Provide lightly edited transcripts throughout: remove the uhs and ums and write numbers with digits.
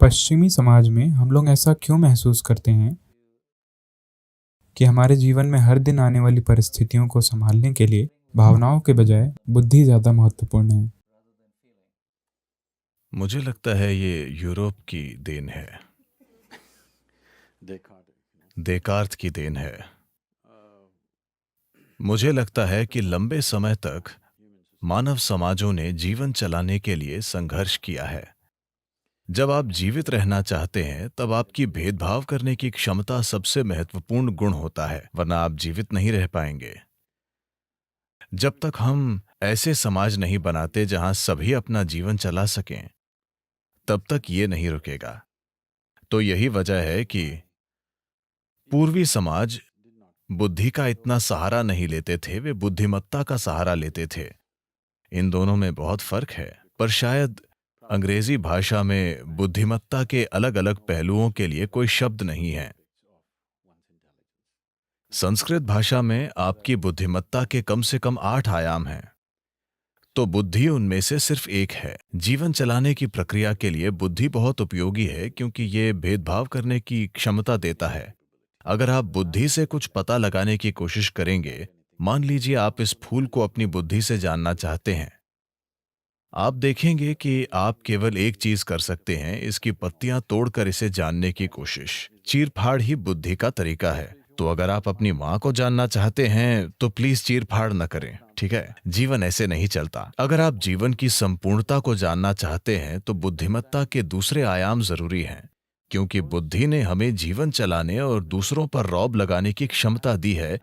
पश्चिमी समाज में हम लोग ऐसा क्यों महसूस करते हैं कि हमारे जीवन में हर दिन आने वाली परिस्थितियों को संभालने के लिए भावनाओं के बजाय बुद्धि ज़्यादा महत्वपूर्ण है? मुझे लगता है ये यूरोप की देन है। देकार्त की देन है। मुझे लगता है कि लंबे समय तक मानव समाजों ने जीवन चलाने के लिए संघर्ष किया है। जब आप जीवित रहना चाहते हैं तब आपकी भेदभाव करने की क्षमता सबसे महत्वपूर्ण गुण होता है, वरना आप जीवित नहीं रह पाएंगे। जब तक हम ऐसे समाज नहीं बनाते जहां सभी अपना जीवन चला सकें, तब तक ये नहीं रुकेगा। तो यही वजह है कि पूर्वी समाज बुद्धि का इतना सहारा नहीं लेते थे, वे बुद्धिमत्ता का सहारा लेते थे। इन दोनों में बहुत फर्क है, पर शायद अंग्रेजी भाषा में बुद्धिमत्ता के अलग अलग पहलुओं के लिए कोई शब्द नहीं है। संस्कृत भाषा में आपकी बुद्धिमत्ता के कम से कम 8 आयाम हैं, तो बुद्धि उनमें से सिर्फ एक है। जीवन चलाने की प्रक्रिया के लिए बुद्धि बहुत उपयोगी है क्योंकि ये भेदभाव करने की क्षमता देता है। अगर आप बुद्धि से कुछ पता लगाने की कोशिश करेंगे, मान लीजिए आप इस फूल को अपनी बुद्धि से जानना चाहते हैं, आप देखेंगे कि आप केवल एक चीज कर सकते हैं, इसकी पत्तियां तोड़कर इसे जानने की कोशिश। चीरफाड़ ही बुद्धि का तरीका है। तो अगर आप अपनी माँ को जानना चाहते हैं तो प्लीज चीरफाड़ न करें, ठीक है? जीवन ऐसे नहीं चलता। अगर आप जीवन की संपूर्णता को जानना चाहते हैं तो बुद्धिमत्ता के दूसरे आयाम जरूरी हैं, क्योंकि बुद्धि ने हमें जीवन चलाने और दूसरों पर रौब लगाने की क्षमता दी है।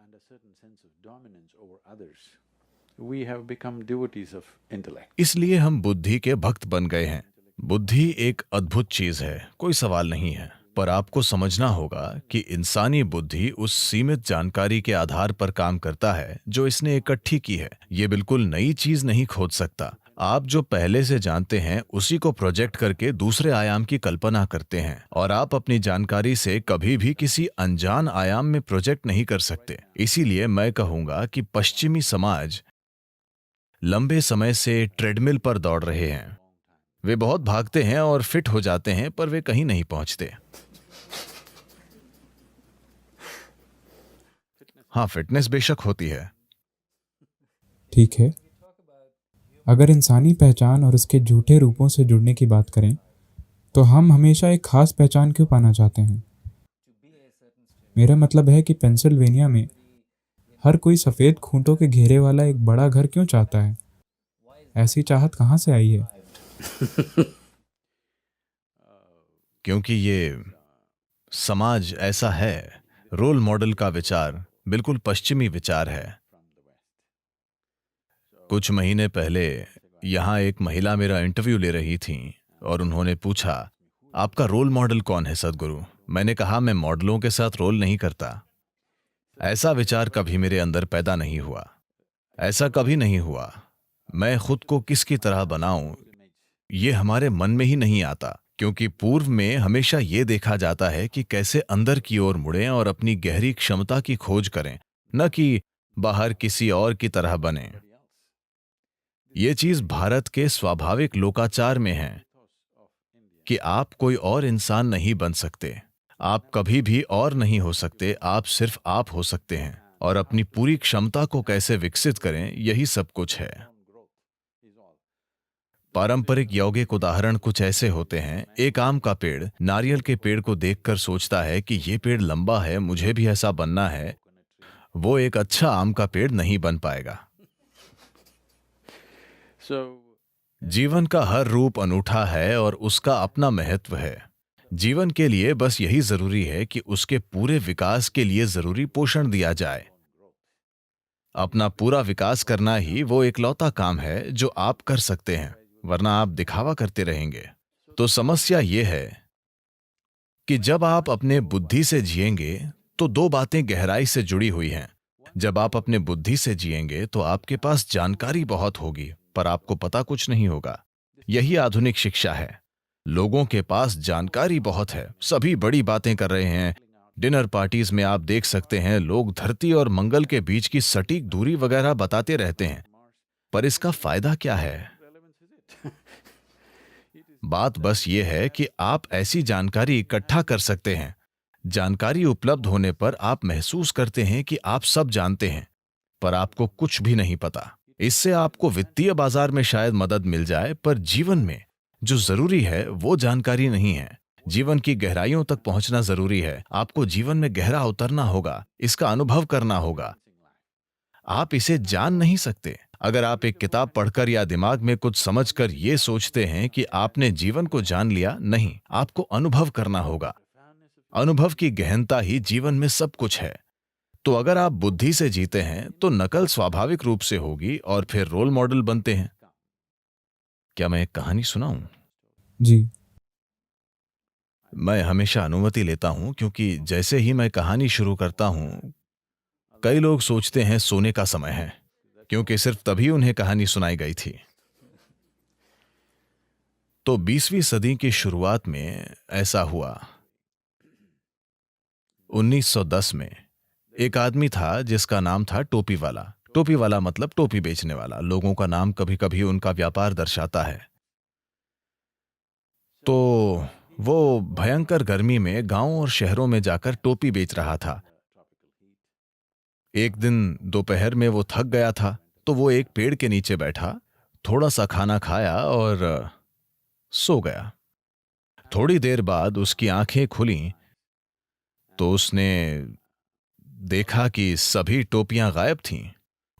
इसलिए हम बुद्धि के भक्त बन गए हैं। बुद्धि एक अद्भुत चीज है, कोई सवाल नहीं है, पर आपको समझना होगा कि इंसानी बुद्धि उस सीमित जानकारी के आधार पर काम करता है जो इसने इकट्ठी की है। ये बिल्कुल नई चीज नहीं खोज सकता। आप जो पहले से जानते हैं उसी को प्रोजेक्ट करके दूसरे आयाम की कल्पना करते हैं, और आप अपनी जानकारी से कभी भी किसी अनजान आयाम में प्रोजेक्ट नहीं कर सकते। इसीलिए मैं कहूंगा कि पश्चिमी समाज लंबे समय से ट्रेडमिल पर दौड़ रहे हैं। वे बहुत भागते हैं और फिट हो जाते हैं, पर वे कहीं नहीं पहुंचते। हाँ, फिटनेस बेशक होती है। ठीक है। अगर इंसानी पहचान और उसके झूठे रूपों से जुड़ने की बात करें, तो हम हमेशा एक खास पहचान क्यों पाना चाहते हैं? मेरा मतलब है कि पेंसिल्वेनिया में हर कोई सफ़ेद खूंटों के घेरे वाला एक बड़ा घर क्यों चाहता है? ऐसी चाहत कहाँ से आई है? क्योंकि ये समाज ऐसा है। रोल मॉडल का विचार बिल्कुल पश्चिमी विचार है। कुछ महीने पहले यहाँ एक महिला मेरा इंटरव्यू ले रही थी और उन्होंने पूछा, आपका रोल मॉडल कौन है सद्गुरु? मैंने कहा, मैं मॉडलों के साथ रोल नहीं करता। ऐसा विचार कभी मेरे अंदर पैदा नहीं हुआ। ऐसा कभी नहीं हुआ। मैं खुद को किसकी तरह बनाऊं, ये हमारे मन में ही नहीं आता, क्योंकि पूर्व में हमेशा ये देखा जाता है कि कैसे अंदर की ओर मुड़ें और अपनी गहरी क्षमता की खोज करें, न कि बाहर किसी और की तरह बने। ये चीज भारत के स्वाभाविक लोकाचार में है कि आप कोई और इंसान नहीं बन सकते। आप कभी भी और नहीं हो सकते, आप सिर्फ आप हो सकते हैं, और अपनी पूरी क्षमता को कैसे विकसित करें, यही सब कुछ है। पारंपरिक यौगिक उदाहरण कुछ ऐसे होते हैं। एक आम का पेड़ नारियल के पेड़ को देखकर सोचता है कि ये पेड़ लंबा है, मुझे भी ऐसा बनना है। वो एक अच्छा आम का पेड़ नहीं बन पाएगा। जीवन का हर रूप अनूठा है और उसका अपना महत्व है। जीवन के लिए बस यही जरूरी है कि उसके पूरे विकास के लिए जरूरी पोषण दिया जाए। अपना पूरा विकास करना ही वो इकलौता काम है जो आप कर सकते हैं, वरना आप दिखावा करते रहेंगे। तो समस्या ये है कि जब आप अपने बुद्धि से जिएंगे तो दो बातें गहराई से जुड़ी हुई हैं। जब आप अपने बुद्धि से जिएंगे तो आपके पास जानकारी बहुत होगी, पर आपको पता कुछ नहीं होगा। यही आधुनिक शिक्षा है। लोगों के पास जानकारी बहुत है, सभी बड़ी बातें कर रहे हैं। डिनर पार्टीज में आप देख सकते हैं, लोग धरती और मंगल के बीच की सटीक दूरी वगैरह बताते रहते हैं, पर इसका फायदा क्या है? बात बस ये है कि आप ऐसी जानकारी इकट्ठा कर सकते हैं। जानकारी उपलब्ध होने पर आप महसूस करते हैं कि आप सब जानते हैं, पर आपको कुछ भी नहीं पता। इससे आपको वित्तीय बाजार में शायद मदद मिल जाए, पर जीवन में जो जरूरी है वो जानकारी नहीं है। जीवन की गहराइयों तक पहुंचना जरूरी है। आपको जीवन में गहरा उतरना होगा, इसका अनुभव करना होगा। आप इसे जान नहीं सकते। अगर आप एक किताब पढ़कर या दिमाग में कुछ समझकर ये सोचते हैं कि आपने जीवन को जान लिया, नहीं, आपको अनुभव करना होगा। अनुभव की गहनता ही जीवन में सब कुछ है। तो अगर आप बुद्धि से जीते हैं तो नकल स्वाभाविक रूप से होगी और फिर रोल मॉडल बनते हैं। क्या मैं एक कहानी सुनाऊं? जी। मैं हमेशा अनुमति लेता हूं, क्योंकि जैसे ही मैं कहानी शुरू करता हूं, कई लोग सोचते हैं सोने का समय है, क्योंकि सिर्फ तभी उन्हें कहानी सुनाई गई थी। तो 20वीं सदी की शुरुआत में ऐसा हुआ। 1910 में एक आदमी था जिसका नाम था टोपी वाला। टोपी वाला मतलब टोपी बेचने वाला। लोगों का नाम कभी कभी उनका व्यापार दर्शाता है। तो वो भयंकर गर्मी में गांवों और शहरों में जाकर टोपी बेच रहा था। एक दिन दोपहर में वो थक गया था, तो वो एक पेड़ के नीचे बैठा, थोड़ा सा खाना खाया और सो गया। थोड़ी देर बाद उसकी आंखें खुलीं तो उसने देखा कि सभी टोपियां गायब थीं।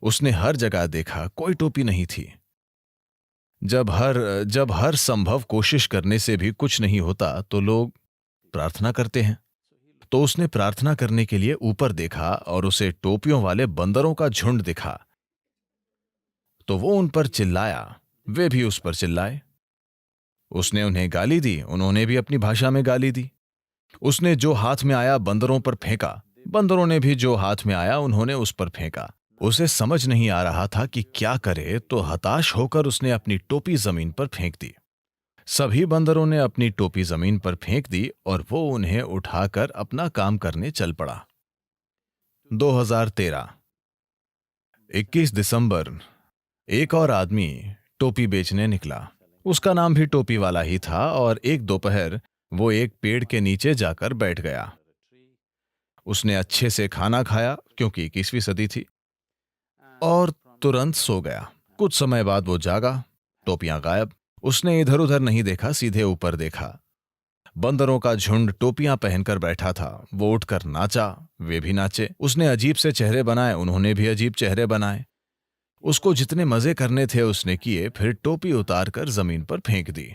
उसने हर जगह देखा, कोई टोपी नहीं थी। जब हर संभव कोशिश करने से भी कुछ नहीं होता तो लोग प्रार्थना करते हैं। तो उसने प्रार्थना करने के लिए ऊपर देखा और उसे टोपियों वाले बंदरों का झुंड दिखा। तो वो उन पर चिल्लाया, वे भी उस पर चिल्लाए। उसने उन्हें गाली दी, उन्होंने भी अपनी भाषा में गाली दी। उसने जो हाथ में आया बंदरों पर फेंका, बंदरों ने भी जो हाथ में आया उन्होंने उस पर फेंका। उसे समझ नहीं आ रहा था कि क्या करे, तो हताश होकर उसने अपनी टोपी जमीन पर फेंक दी। सभी बंदरों ने अपनी टोपी जमीन पर फेंक दी और वो उन्हें उठाकर अपना काम करने चल पड़ा। 2013 21 दिसंबर एक और आदमी टोपी बेचने निकला। उसका नाम भी टोपी वाला ही था और एक दोपहर वो एक पेड़ के नीचे जाकर बैठ गया। उसने अच्छे से खाना खाया, क्योंकि 21वीं सदी थी, और तुरंत सो गया। कुछ समय बाद वो जागा, टोपियां गायब। उसने इधर उधर नहीं देखा, सीधे ऊपर देखा। बंदरों का झुंड टोपियां पहनकर बैठा था। वो उठकर नाचा, वे भी नाचे। उसने अजीब से चेहरे बनाए, उन्होंने भी अजीब चेहरे बनाए। उसको जितने मजे करने थे उसने किए, फिर टोपी उतारकर जमीन पर फेंक दी।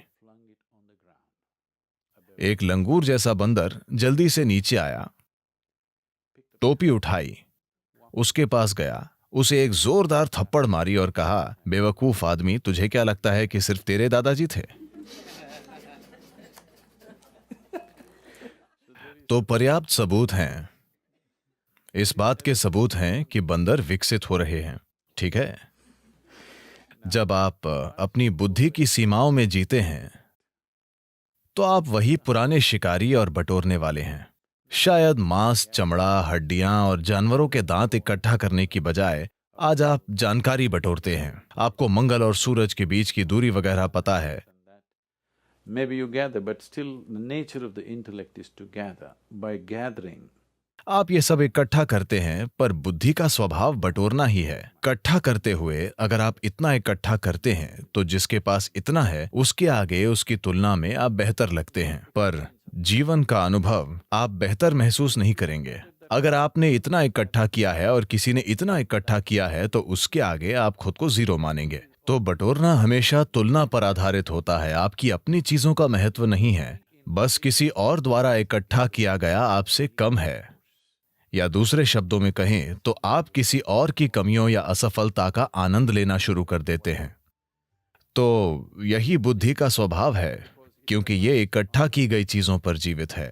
एक लंगूर जैसा बंदर जल्दी से नीचे आया, टोपी उठाई, उसके पास गया, उसे एक जोरदार थप्पड़ मारी और कहा, बेवकूफ आदमी, तुझे क्या लगता है कि सिर्फ तेरे दादाजी थे? तो पर्याप्त सबूत हैं। इस बात के सबूत हैं कि बंदर विकसित हो रहे हैं। ठीक है? जब आप अपनी बुद्धि की सीमाओं में जीते हैं तो आप वही पुराने शिकारी और बटोरने वाले हैं। शायद मांस, चमड़ा, हड्डियां और जानवरों के दांत इकट्ठा करने की बजाय आज आप जानकारी बटोरते हैं। आपको मंगल और सूरज के बीच की दूरी वगैरह पता है। Maybe you gather, but still the nature of the intellect is to gather. By gathering, आप ये सब इकट्ठा करते हैं, पर बुद्धि का स्वभाव बटोरना ही है। इकट्ठा करते हुए अगर आप इतना इकट्ठा करते हैं तो जिसके पास इतना है उसके आगे उसकी तुलना में आप बेहतर लगते हैं, पर जीवन का अनुभव आप बेहतर महसूस नहीं करेंगे। अगर आपने इतना इकट्ठा किया है और किसी ने इतना इकट्ठा किया है तो उसके आगे आप खुद को जीरो मानेंगे। तो बटोरना हमेशा तुलना पर आधारित होता है। आपकी अपनी चीजों का महत्व नहीं है, बस किसी और द्वारा इकट्ठा किया गया आपसे कम है। या दूसरे शब्दों में कहें तो आप किसी और की कमियों या असफलता का आनंद लेना शुरू कर देते हैं। तो यही बुद्धि का स्वभाव है, क्योंकि ये इकट्ठा की गई चीजों पर जीवित है।